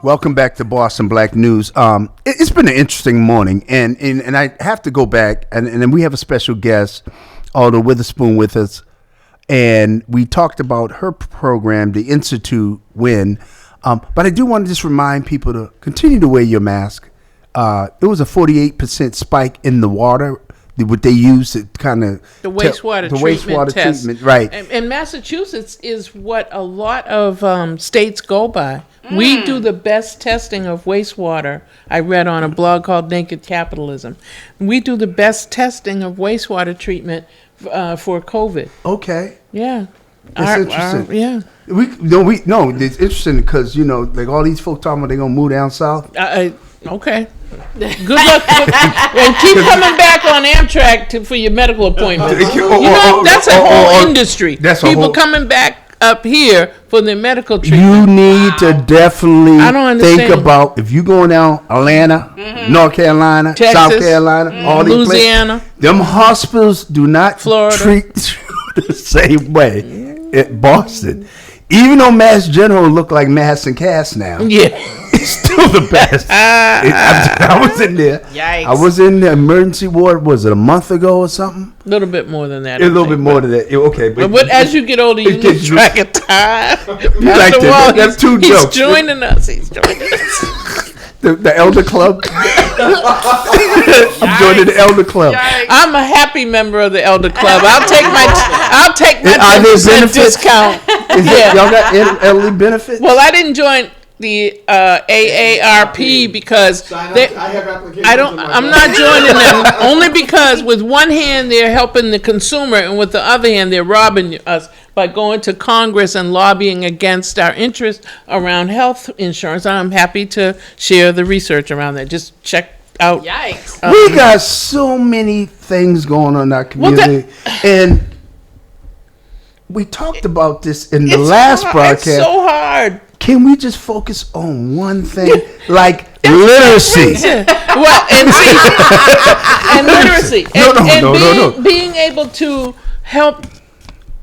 Welcome back to Boston Black News. It's been an interesting morning, and I have to go back, and then we have a special guest, Alda Witherspoon, with us, and we talked about her program, the Institute Win. But I do want to just remind people to continue to wear your mask. It was a 48% spike in the water, what they use to kind of the wastewater treatment, right? And Massachusetts is what a lot of states go by. We do the best testing of wastewater. I read on a blog called Naked Capitalism. We do the best testing of wastewater treatment for COVID. Okay. Yeah. That's interesting. Yeah. No, it's interesting because, like all these folks talking about they're going to move down south. Okay. Good luck. And keep coming back on Amtrak for your medical appointment. That's a whole industry. People coming back up here for their medical treatment. You need to definitely think about if you're going down Atlanta, North Carolina, Texas, South Carolina, all these Louisiana. places. Them hospitals do not treat the same way at Boston. Even though Mass General look like Mass and Cass now. Yeah. It's still the best. I was in there. Yikes. I was in the emergency ward, was it a month ago or something? A little bit more than that. A little bit more than that. Okay. But as you get older, you lose track of time. You like that. That's two jokes. He's joining us. The Elder Club. I'm joining the Elder Club. Yikes. I'm a happy member of the Elder Club. I'll take my 10% discount. Y'all got elderly benefits? Well, I didn't join the AARP because I'm not joining them only because with one hand they're helping the consumer and with the other hand they're robbing us by going to Congress and lobbying against our interests around health insurance. And I'm happy to share the research around that. Just check out. Yikes. We got so many things going on in our community. And we talked about this in the last broadcast. It's so hard. Can we just focus on one thing, like literacy? Well, and literacy, being able to help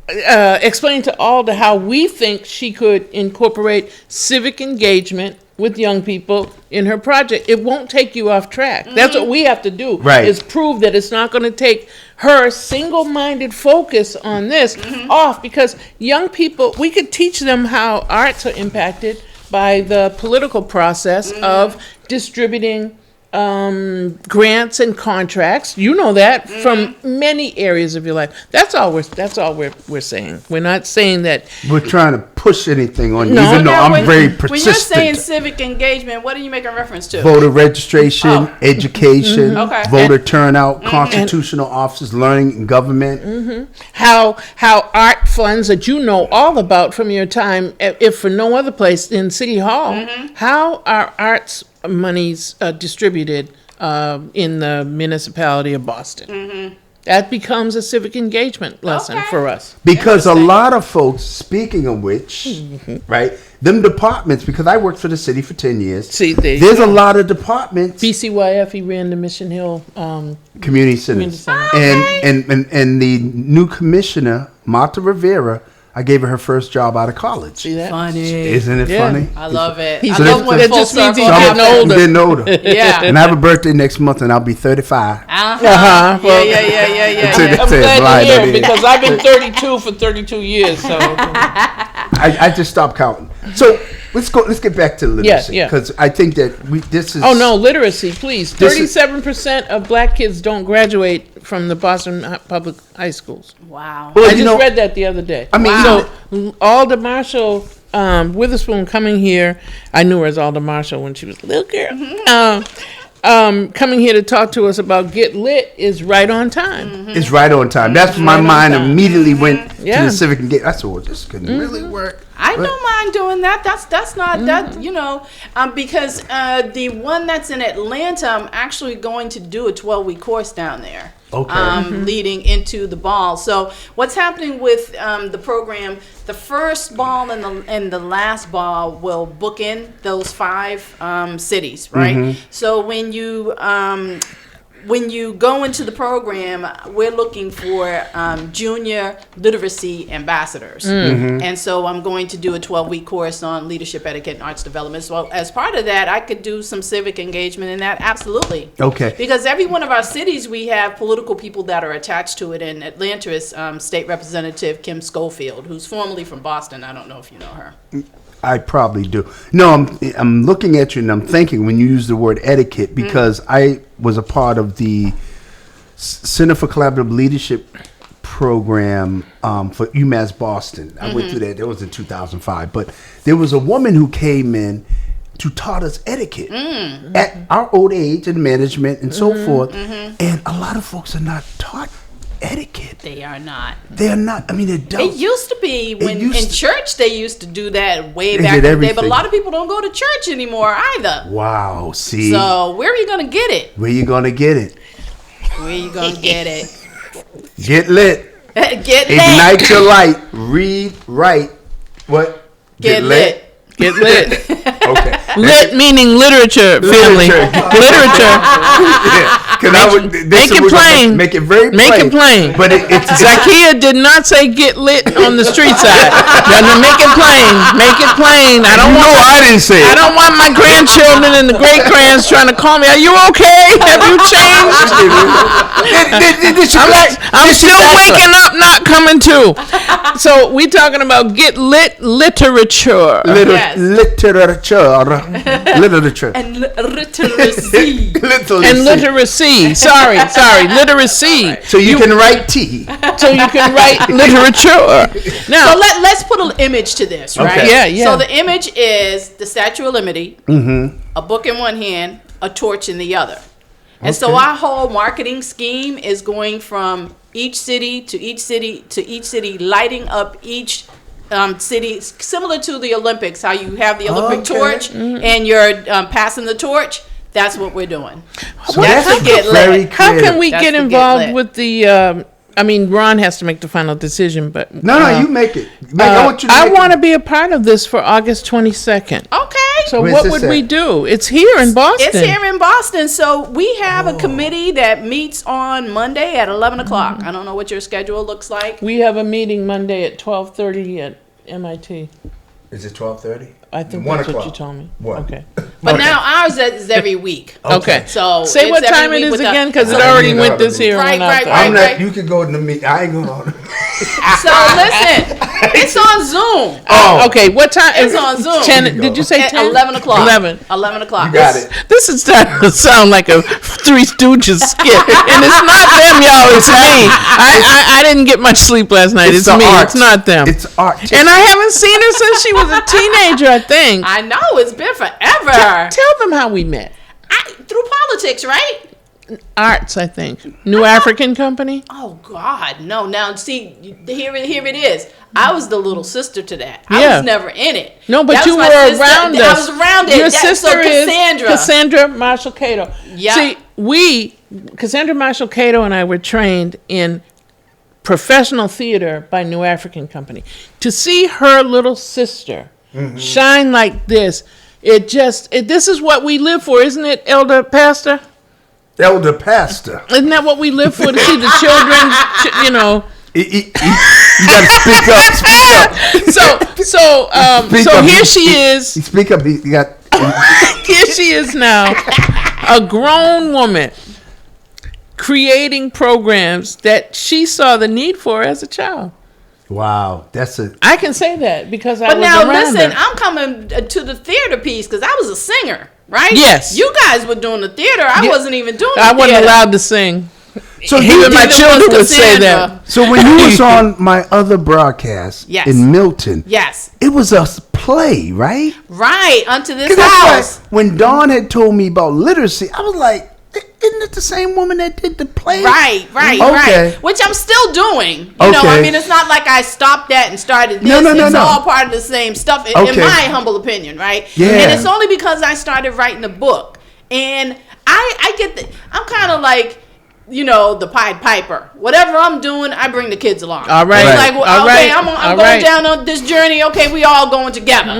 explain to Alda how we think she could incorporate civic engagement with young people in her project. It won't take you off track. That's what we have to do, is prove that it's not going to take her single-minded focus on this off, because young people, we could teach them how arts are impacted by the political process of distributing grants and contracts. You know that from many areas of your life. That's all we're saying. We're not saying that we're trying to push anything on you, even though I'm very persistent. When you're saying civic engagement, what are you making reference to? Voter registration, education, voter turnout, constitutional offices, learning in government. How art funds that you know all about from your time, if for no other place, in City Hall, how are arts monies distributed in the municipality of Boston. That becomes a civic engagement lesson for us. Because a lot of folks, speaking of which, right, them departments, because I worked for the city for 10 years, there's a lot of departments. BCYF, ran the Mission Hill Community Centers. And the new commissioner, Marta Rivera, I gave her first job out of college. See that? Funny. Isn't it funny? I love it. I love when full circle happens. I'm getting older. Yeah. And I have a birthday next month, and I'll be 35. Yeah. I'm glad to hear it, because I've been 32 for 32 years. So I just stopped counting. So let's get back to literacy, because I think that this is. Oh no, literacy, please. 37% of black kids don't graduate from the Boston public high schools. Wow. Well, I just read that the other day. I mean, so Alda Marshall Witherspoon coming here. I knew her as Alda Marshall when she was a little girl. Coming here to talk to us about Get Lit is right on time. It's right on time. That's my mind immediately went to the civic engagement. I said, well, this couldn't really work. I don't mind doing that. That's not that, because the one that's in Atlanta, I'm actually going to do a 12-week course down there. Okay. Leading into the ball. So what's happening with the program? The first ball and the last ball will book in those 5 cities, right? So when you when you go into the program, we're looking for junior literacy ambassadors. And so I'm going to do a 12-week course on leadership, etiquette, and arts development. So as part of that, I could do some civic engagement in that. Absolutely. Okay. Because every one of our cities, we have political people that are attached to it. In Atlanta is State Representative Kim Schofield, who's formerly from Boston. I don't know if you know her. I probably do. No, I'm looking at you and I'm thinking when you use the word etiquette, because I was a part of the Center for Collaborative Leadership program for UMass Boston. I went through that. That was in 2005. But there was a woman who came in to taught us etiquette at our old age and management and so forth. And a lot of folks are not taught etiquette. They are not. They're not. I mean, it used to be when in church they used to do that way They back in did the day, but a everything. lot of people don't go to church anymore either. Wow. See, So where are you gonna get it? where you gonna get it? Where you gonna get it? Get lit. Get lit. Ignite your light. Read, write. What? Get lit. Get lit. Okay. Lit meaning literature, family. Literature. Because I would Make it plain. Make it very plain. Make it plain. But it's Zacchaeus did not say get lit on the street side. No, make it plain. Make it plain. I don't want. I didn't say I it. don't want my grandchildren and the great grands trying to call me. Are you okay? Have you changed? I'm still waking up, not coming to. So we talking about get lit literature. Yes. Literature. And literacy. And literacy. Sorry, literacy. So you can write T. So you can write literature. Now, So let's put an image to this, right? Okay. Yeah. So the image is the Statue of Liberty, a book in one hand, a torch in the other. And so our whole marketing scheme is going from each city to each city to each city, lighting up each city, similar to the Olympics, how you have the Olympic torch and you're passing the torch. That's what we're doing. So That's that's to get very lit. how can we That's get to get involved lit. with the? I mean, Ron has to make the final decision, but No, you make it. I want you to I make it. want to be a part of this for August 22nd. Okay. So Where's what this would at? we do? It's here in Boston. It's here in Boston. So we have a committee that meets on Monday at 11 o'clock. I don't know what your schedule looks like. We have a meeting Monday at 12:30 at MIT. Is it 12:30? I think 1 that's what o'clock. you told me. One. Okay. But now ours is every week. Okay. So Say it's what every time it week is with the- again, because it so- already You went know this what I mean. here. Right, went out right, there. right. I'm not. You could go in the meet. I ain't going on. So listen, it's on Zoom. Okay, what time? It's on Zoom. 10, did you say At 10? 11 o'clock. 11. 11 o'clock. You got it. This is starting to sound like a Three Stooges skit, and it's not them, y'all. It's me. I didn't get much sleep last night. It's the me. art. It's not them. It's art. And I haven't seen her since she was a teenager, I think. I know, it's been forever. Tell them how we met. Through politics, right? Arts, I think. New African Company. Oh God, no! Now see, here it is. I was the little sister to that. Yeah. I was never in it. No, but That you were was my sister. around us. I was around it. Your So sister is Cassandra. Cassandra Marshall Cato. Yeah. See, Cassandra Marshall Cato and I were trained in professional theater by New African Company. To see her little sister shine like this, this is what we live for, isn't it, Elder Pastor? Elder pastor. Isn't that what we live for? To see the children, You got to speak up. Speak up. Speak So up. here she is. Speak up. You got. Here she is now, a grown woman, creating programs that she saw the need for as a child. Wow, that's a. I can say that because I But was now around listen, her. I'm coming to the theater piece because I was a singer, right? Yes. You guys were doing the theater. I Yeah. wasn't even doing the I wasn't theater. allowed to sing. So Even my did it children was would say Cassandra. that. So when you was on my other broadcast Yes. in Milton, Yes. it was a play, right? Right, unto this 'Cause that's house. why when Dawn had told me about literacy, I was like, isn't it the same woman that did the play? Right. Okay. Which I'm still doing. You know, Okay. I mean, it's not like I stopped that and started this. No, It's no. all part of the same stuff, in Okay. my humble opinion, right? Yeah. And it's only because I started writing a book. And I get I'm kind of like, the Pied Piper. Whatever I'm doing, I bring the kids along. All right. It's like, well, All okay, right. I'm All going right. down on this journey. Okay, we all going together.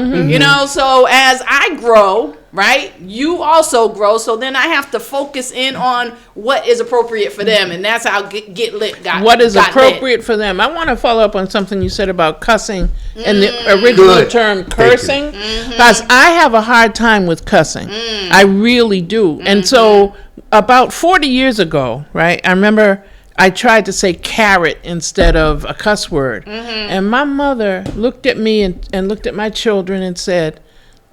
So as I grow, right? You also grow. So then I have to focus in on what is appropriate for them. And that's how Get Lit got What is got appropriate lit. for them. I want to follow up on something you said about cussing and the original term cursing. Because I have a hard time with cussing. I really do. And so about 40 years ago, right, I remember I tried to say carrot instead of a cuss word. And my mother looked at me and looked at my children and said,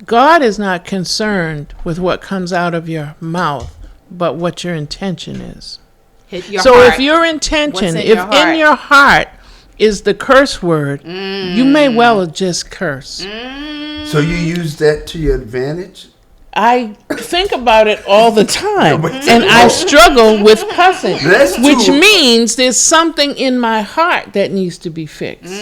God is not concerned with what comes out of your mouth, but what your intention is. Hit your So heart. if your intention, What's if in your heart is the curse word, you may well just curse. So you use that to your advantage? I think about it all the time, and I struggle with cussing, which means there's something in my heart that needs to be fixed.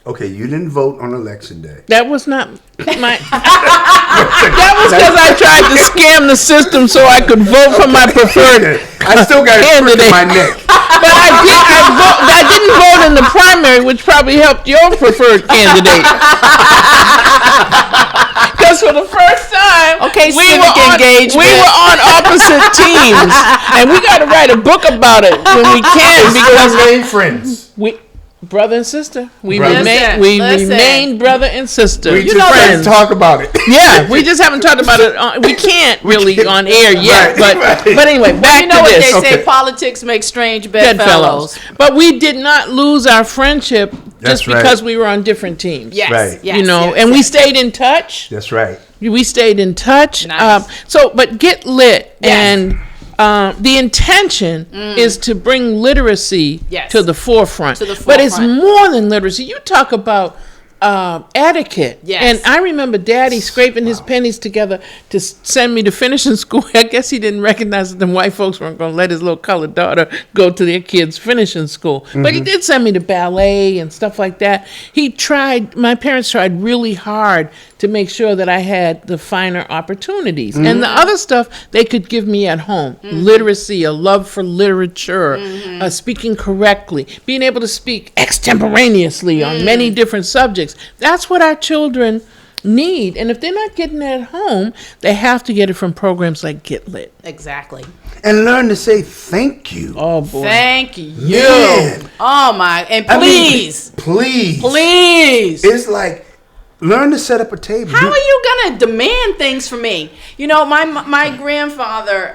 Okay, you didn't vote on election day. That was not my. That was because I tried to scam the system so I could vote for my preferred. I still got a prick in my neck. But I didn't vote in the primary, which probably helped your preferred candidate. Because for the first time, we were on opposite teams, and we got to write a book about it when we can because remain friends. Brother and sister, we Brother. remain brother and sister. We just friends talk about it. Yeah, we just haven't talked about it. We can't really on air yet, but anyway, back to this. What they say, politics make strange bedfellows. But we did not lose our friendship just because we were on different teams. Yes, right. yes, and we stayed in touch. That's right. We stayed in touch. Nice. But Get Lit and the intention is to bring literacy to the forefront. But it's more than literacy. You talk about etiquette. Yes. And I remember Daddy scraping his pennies together to send me to finishing school. I guess he didn't recognize that the white folks weren't going to let his little colored daughter go to their kids' finishing school. But he did send me to ballet and stuff like that. My parents tried really hard to make sure that I had the finer opportunities. And the other stuff they could give me at home. Literacy, a love for literature, speaking correctly, being able to speak extemporaneously on many different subjects. That's what our children need. And if they're not getting it at home, they have to get it from programs like Get Lit. Exactly. And learn to say thank you. Oh, boy. Thank you. Man. Oh, my. And please. Please. It's like, learn to set up a table. How are you going to demand things from me? You know, my grandfather,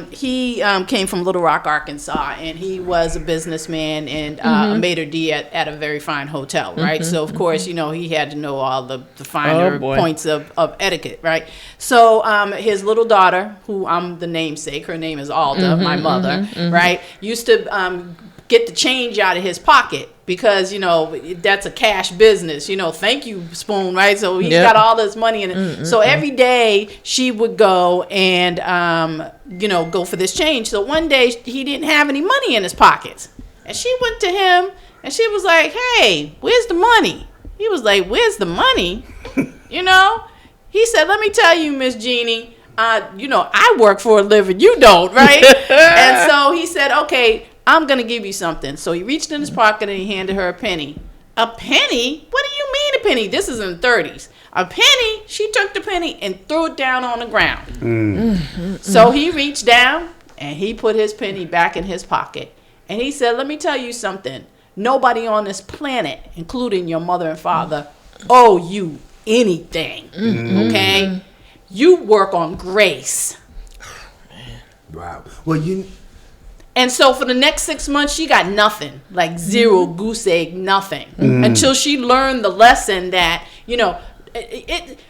he came from Little Rock, Arkansas, and he was a businessman and a maitre d' at a very fine hotel, right? So, of course, you know, he had to know all the finer points of etiquette, right? So his little daughter, who I'm the namesake, her name is Alda, my mother, right, used to get the change out of his pocket because, you know, that's a cash business, you know, thank you, Spoon, right? So he's got all this money in it. So every day she would go and, you know, go for this change. So one day he didn't have any money in his pockets. And she went to him and she was like, hey, where's the money? He was like, where's the money? You know? He said, let me tell you, Miss Jeannie, you know, I work for a living. You don't, right? And so he said, okay, I'm going to give you something. So he reached in his pocket and he handed her a penny. A penny? What do you mean a penny? This is in the 30s. A penny? She took the penny and threw it down on the ground. So he reached down and he put his penny back in his pocket. And he said, let me tell you something. Nobody on this planet, including your mother and father, owe you anything. Okay? You work on grace. Wow. Well, and so for the next 6 months, she got nothing, like zero, goose egg, nothing, until she learned the lesson that, you know,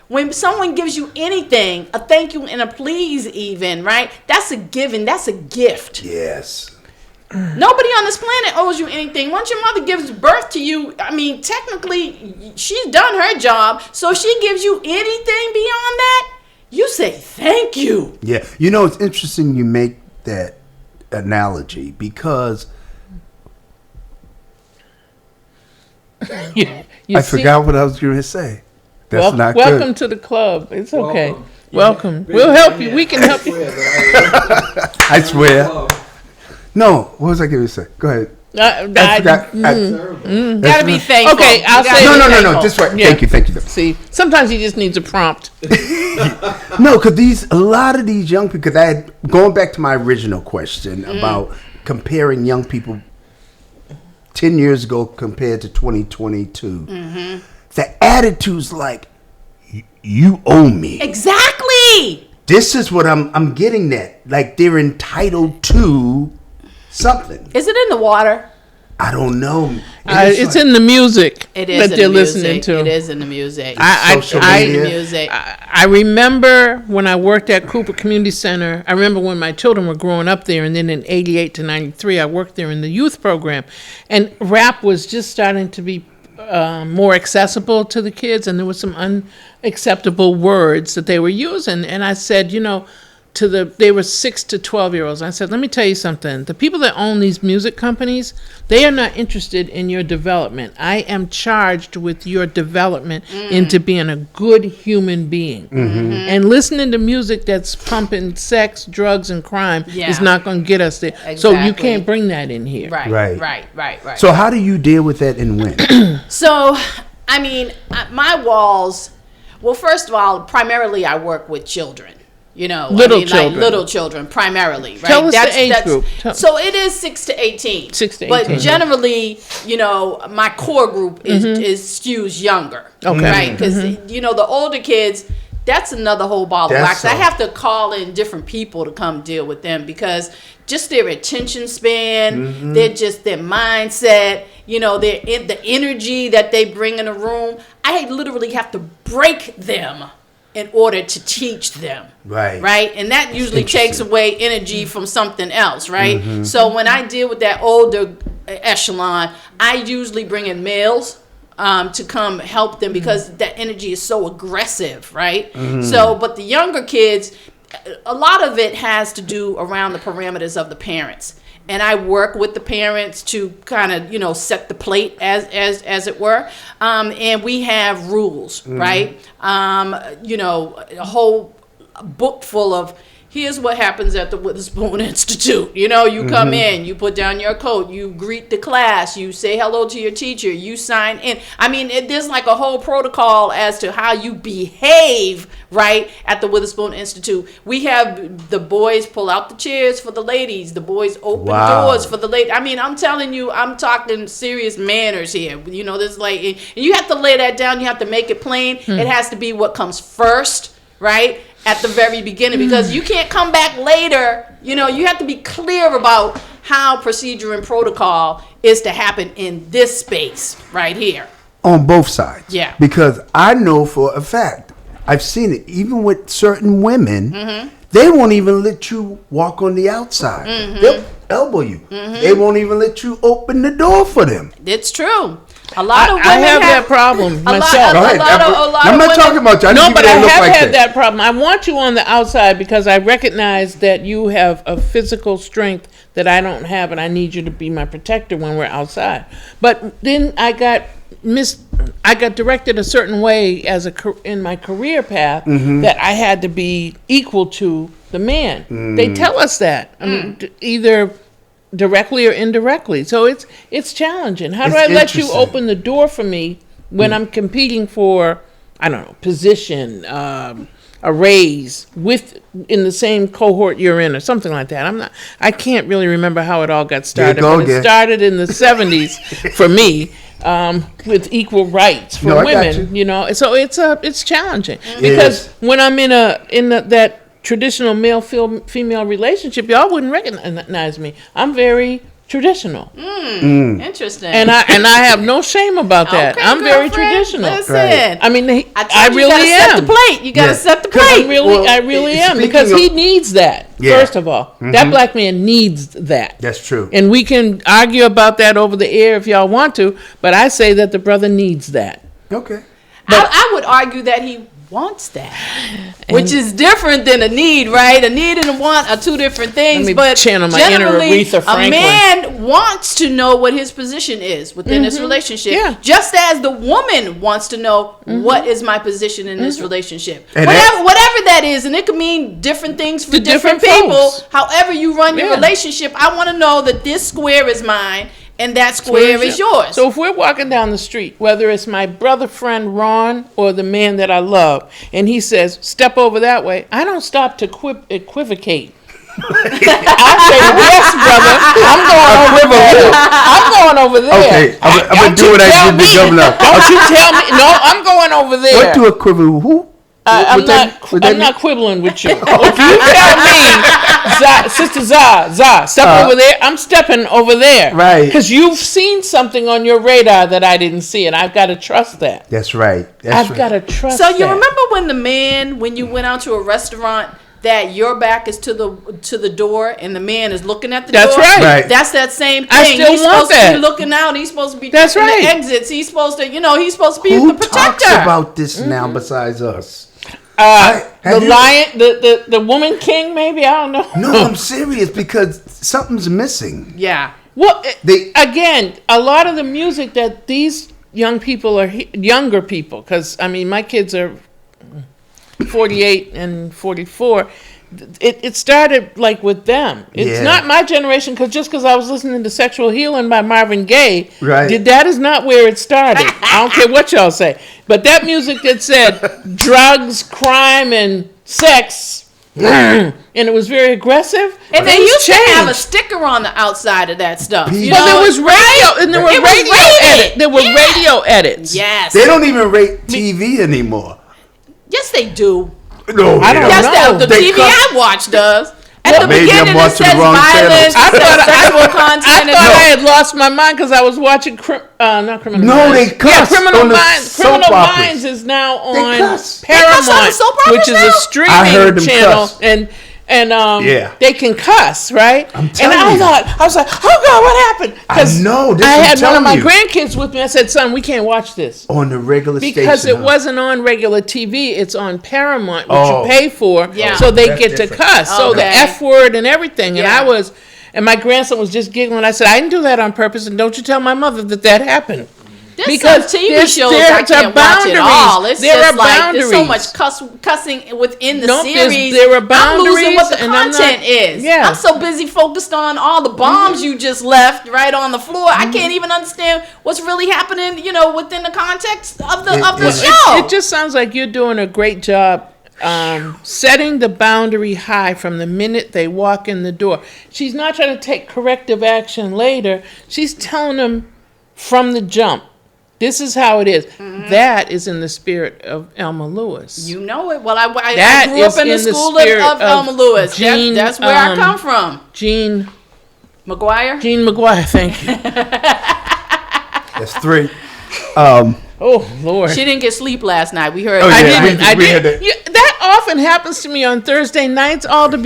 when someone gives you anything, a thank you and a please even, right? That's a given. That's a gift. Yes. Nobody on this planet owes you anything. Once your mother gives birth to you, I mean, technically, she's done her job. So if she gives you anything beyond that, you say thank you. Yeah. You know, it's interesting you make that analogy because I forgot what I was going to say. That's not good. Welcome to the club. It's okay. Welcome. We'll help you. We can help you. I swear. No, what was I going to say? Go ahead. I forgot. Gotta be thankful. Okay, I'll say No. This way. Yeah. Thank you. See, sometimes he just needs a prompt. No, because a lot of these young people. Because going back to my original question about comparing young people 10 years ago compared to 2022. The attitude's like, you owe me. Exactly. This is what I'm getting at. Like they're entitled to something. Is it in the water? I don't know. It's in the music that they're listening to. It is in the music. I remember when I worked at Cooper Community Center. I remember when my children were growing up there, and then in 88 to 93, I worked there in the youth program. And rap was just starting to be more accessible to the kids, and there were some unacceptable words that they were using. And I said, they were 6 to 12-year-olds. I said, let me tell you something. The people that own these music companies, they are not interested in your development. I am charged with your development into being a good human being. And listening to music that's pumping sex, drugs, and crime is not going to get us there. Exactly. So you can't bring that in here. Right. So how do you deal with that and when? So, I mean, my walls, well, first of all, primarily I work with children. Little children. Like little children primarily, right? Tell us the age group. So it is 6 to 18. 6 to 18. But generally, my core group is skews younger. Okay. Right? Because, the older kids, that's another whole ball of wax. I have to call in different people to come deal with them because just their attention span, their mindset, the energy that they bring in a room. I literally have to break them in order to teach them. Right. And that usually takes away energy from something else, right? So when I deal with that older echelon, I usually bring in males to come help them because that energy is so aggressive, right? So, but the younger kids, a lot of it has to do around the parameters of the parents. And I work with the parents to kind of, set the plate as it were. And we have rules, right? A whole book full of, here's what happens at the Witherspoon Institute. You come in, you put down your coat, you greet the class, you say hello to your teacher, you sign in. I mean, there's like a whole protocol as to how you behave, right, at the Witherspoon Institute. We have the boys pull out the chairs for the ladies. The boys open doors for the ladies. I mean, I'm telling you, I'm talking serious manners here. There's like, and you have to lay that down. You have to make it plain. It has to be what comes first, right? At the very beginning, because you can't come back later. You have to be clear about how procedure and protocol is to happen in this space right here. On both sides. Yeah. Because I know for a fact, I've seen it, even with certain women, they won't even let you walk on the outside. They'll elbow you. They won't even let you open the door for them. It's true. A lot of women I have that problem myself. I'm not talking about you. No, but I have had that problem. I want you on the outside because I recognize that you have a physical strength that I don't have, and I need you to be my protector when we're outside. But then I got directed a certain way in my career path that I had to be equal to the man. They tell us that. I mean, either directly or indirectly. So it's challenging. How do I let you open the door for me when I'm competing for, I don't know, position, a raise in the same cohort you're in or something like that? I can't really remember how it all got started. But it started in the 70s for me. With equal rights for women, so it's challenging because when I'm in that traditional male-female relationship, y'all wouldn't recognize me. I'm very traditional. Interesting. And I have no shame about that. Okay, I'm very traditional. Listen, I mean, I really am. You gotta set the plate. I really am because he needs that. First of all, that black man needs that. That's true. And we can argue about that over the air if y'all want to, but I say that the brother needs that. Okay. I would argue that he wants that, which is different than a need, right? A need and a want are two different things. But generally, a man wants to know what his position is within this relationship, just as the woman wants to know what is my position in this relationship. And whatever that is, and it could mean different things for different people. However you run your relationship, I want to know that this square is mine and that square is yours. So if we're walking down the street, whether it's my brother friend Ron or the man that I love, and he says, step over that way, I don't stop to equivocate. I say, yes, brother, I'm going over there. Okay, I'm going to do what I did to Governor. Don't you tell me. No, I'm going over there. What do equivalent? Who? I'm not quibbling with you. If you tell me, Sister Zah, step over there, I'm stepping over there. Right. Because you've seen something on your radar that I didn't see, and I've got to trust that. That's right. I've got to trust that. So you that. remember when you went out to a restaurant that your back is to the door and the man is looking at the door? That's right. That's that same thing. I still he's want supposed that. to be looking out. He's supposed to be That's checking right. the exits. He's supposed to, he's supposed to be Who the protector. talks about this now besides us? The woman king, maybe? I don't know. No, I'm serious because something's missing. Yeah. Well, again, a lot of the music that these young people are younger people, because I mean, my kids are 48 and 44. It started like with them. It's not my generation, because I was listening to Sexual Healing by Marvin Gaye, right. That is not where it started. I don't care what y'all say. But that music that said drugs, crime, and sex, and it was very aggressive. And they used to have a sticker on the outside of that stuff. Well, there was radio, and there were radio edits. Yes. They don't even rate TV anymore. Yes, they do. No, I don't know. Yes, the TV I watch does. At the beginning, it says violence, sexual content. I thought I had lost my mind because I was watching not Criminal Minds. No, they cuss. Yeah, Criminal on the Minds. soap Criminal operas. Minds is now on They cuss. Paramount, which is a streaming channel, cuss. and they can cuss, right? I'm telling and I was like, oh God, what happened? I know. I had one of my grandkids with me. I said, son, we can't watch this on the regular station because it wasn't on regular TV. It's on Paramount, which you pay for, Yeah. so they That's get different. to cuss. So the F word and everything, and and my grandson was just giggling. I said, I didn't do that on purpose, and don't you tell my mother that happened. Because TV shows I can't watch at all. It's just like there's so much cussing within the series. There are boundaries. I'm losing what the content is. Yeah. I'm so busy focused on all the bombs you just left right on the floor. I can't even understand what's really happening, within the context of the show. It just sounds like you're doing a great job setting the boundary high from the minute they walk in the door. She's not trying to take corrective action later. She's telling them from the jump. This is how it is. Mm-hmm. That is in the spirit of Elma Lewis. You know it. Well, I grew up in the school of Elma Lewis. That's where I come from. Jean McGuire? Jean McGuire, thank you. That's 3. Oh, Lord. She didn't get sleep last night. We heard. I didn't. That often happens to me on Thursday nights, Alda,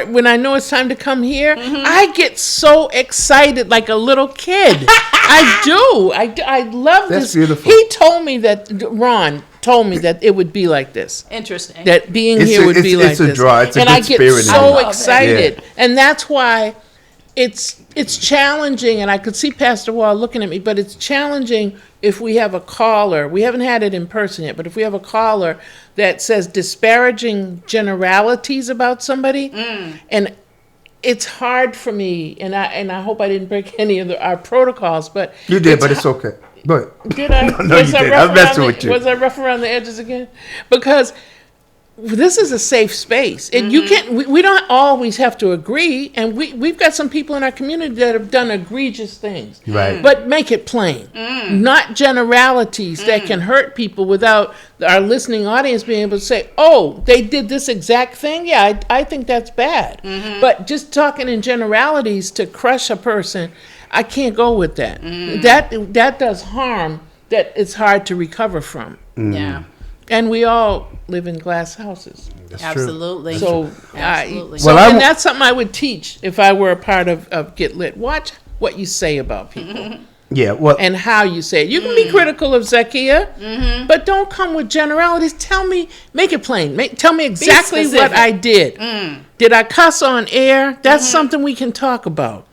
when I know it's time to come here. Mm-hmm. I get so excited like a little kid. I do. I love That's this. Beautiful. He told me Ron told me that it would be like this. Interesting. That being here would be like this. It's a draw. It's a and good I get spirit. so excited. Yeah. And that's why it's challenging, and I could see Pastor Wall looking at me, but it's challenging if we have a caller. We haven't had it in person yet, but if we have a caller that says disparaging generalities about somebody, and it's hard for me, and I hope I didn't break any of our protocols, but you did, but it's okay. But did I? No, you did. I'm messing with you. Was I rough around the edges again? Because this is a safe space. And you can't. We don't always have to agree, and we've got some people in our community that have done egregious things. Right. But make it plain, not generalities that can hurt people without our listening audience being able to say, "Oh, they did this exact thing. Yeah, I think that's bad." But just talking in generalities to crush a person, I can't go with that. That does harm that it's hard to recover from. Yeah. And we all live in glass houses. That's Absolutely. True. So, Absolutely. And that's something I would teach if I were a part of Get Lit. Watch what you say about people. Yeah, well, and how you say it. You can be critical of Zakia, but don't come with generalities. Tell me, make it plain. Tell me exactly what I did. Did I cuss on air? That's something we can talk about.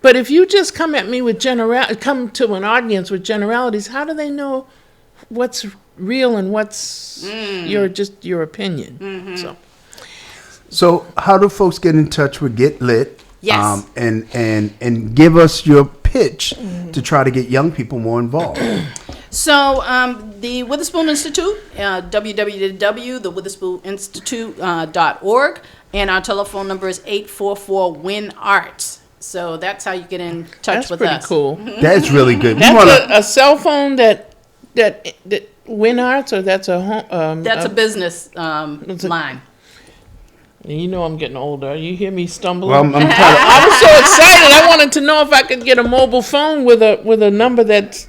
But if you just come at me with come to an audience with generalities, how do they know what's real and what's your opinion? So how do folks get in touch with Get Lit? Yes. And give us your pitch to try to get young people more involved? So the Witherspoon Institute, www.thewitherspooninstitute.org, and our telephone number is 844-WIN-ARTS. So that's how you get in touch with us. That's pretty cool. That's really good. That's a cell phone that WinArts, or that's a home? That's a business line. You know I'm getting older. You hear me stumbling? Well, I'm I was so excited. I wanted to know if I could get a mobile phone with a number that's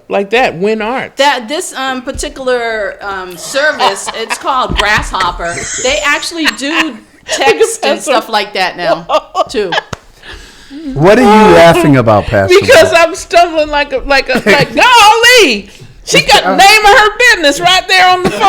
like that, WinArts. This particular service, it's called Grasshopper. They actually do text and stuff like that now, too. What are you laughing about, Pastor? Because I'm stumbling like golly. She got the name of her business right there on the phone.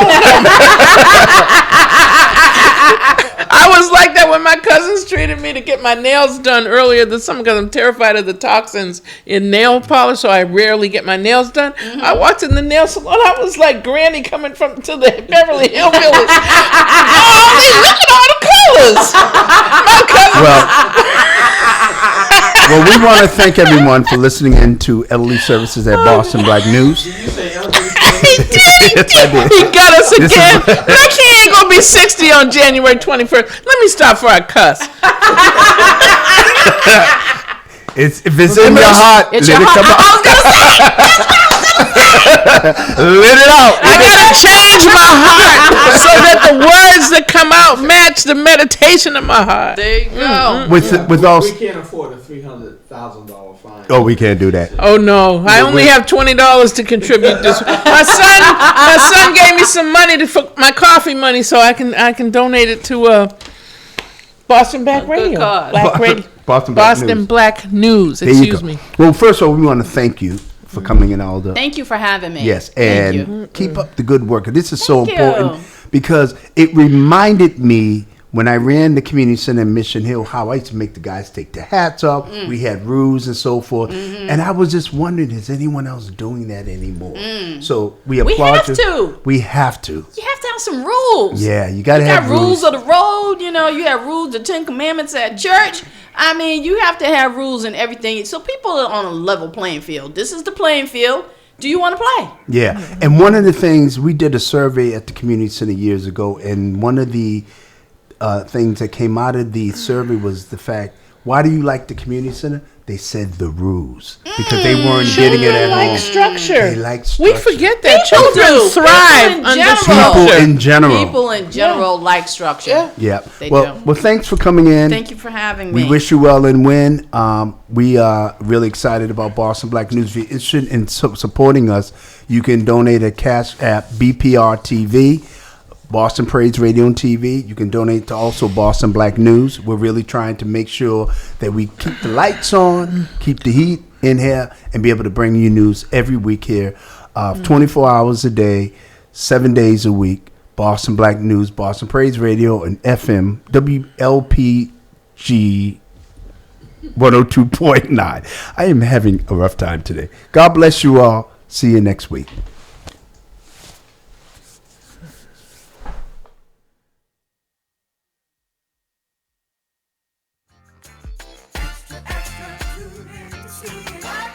I was like that when my cousins treated me to get my nails done earlier this summer because I'm terrified of the toxins in nail polish, so I rarely get my nails done. Mm-hmm. I walked in the nail salon. I was like Granny coming to the Beverly Hillbillies. Oh, look at all the colors. My cousin. Well, we want to thank everyone for listening in to Elderly Services at Boston Black News. He got us again. Like he ain't gonna be 60 on January 21st. Let me stop for a cuss. If it's in your heart, let it come out. I was gonna say. Let it out. I gotta change my heart so that the words that come out match the meditation of my heart. There you go. With all. We can't afford a $300,000 fine. Oh, we can't do that. Oh no! I only have $20 to contribute this. My son gave me some money for my coffee money, so I can donate it to Boston Black Radio. Black Radio. Boston Black News. Excuse me. Well, first of all, we want to thank you for coming in, Alda. Thank you for having me. Yes, Thank and you. keep up the good work. This is so Thank important you. because it reminded me when I ran the community center in Mission Hill how I used to make the guys take their hats off. We had rules and so forth, and I was just wondering, is anyone else doing that anymore? So we applaud you. We have to. You have to have some rules. Yeah, you got to You have got rules of the road. You know, you have rules, the 10 Commandments at church. I mean, you have to have rules and everything. So people are on a level playing field. This is the playing field. Do you want to play? Yeah, and one of the things, we did a survey at the community center years ago, and one of the things that came out of the survey was the fact, why do you like the community center? They said the rules because they weren't getting it at home. Structure. They like structure. We forget that People children do. thrive under structure. People in general. Like structure. Yeah. They Well, thanks for coming in. Thank you for having me. We wish you well and win. We are really excited about Boston Black News. If you're interested in supporting us, you can donate at Cash App BPR TV. Boston Praise Radio and TV. You can donate to also Boston Black News. We're really trying to make sure that we keep the lights on, keep the heat in here, and be able to bring you news every week here, 24 hours a day, 7 days a week. Boston Black News, Boston Praise Radio, and FM, WLPG 102.9. I am having a rough time today. God bless you all. See you next week. Extra, extra, tune in to see it.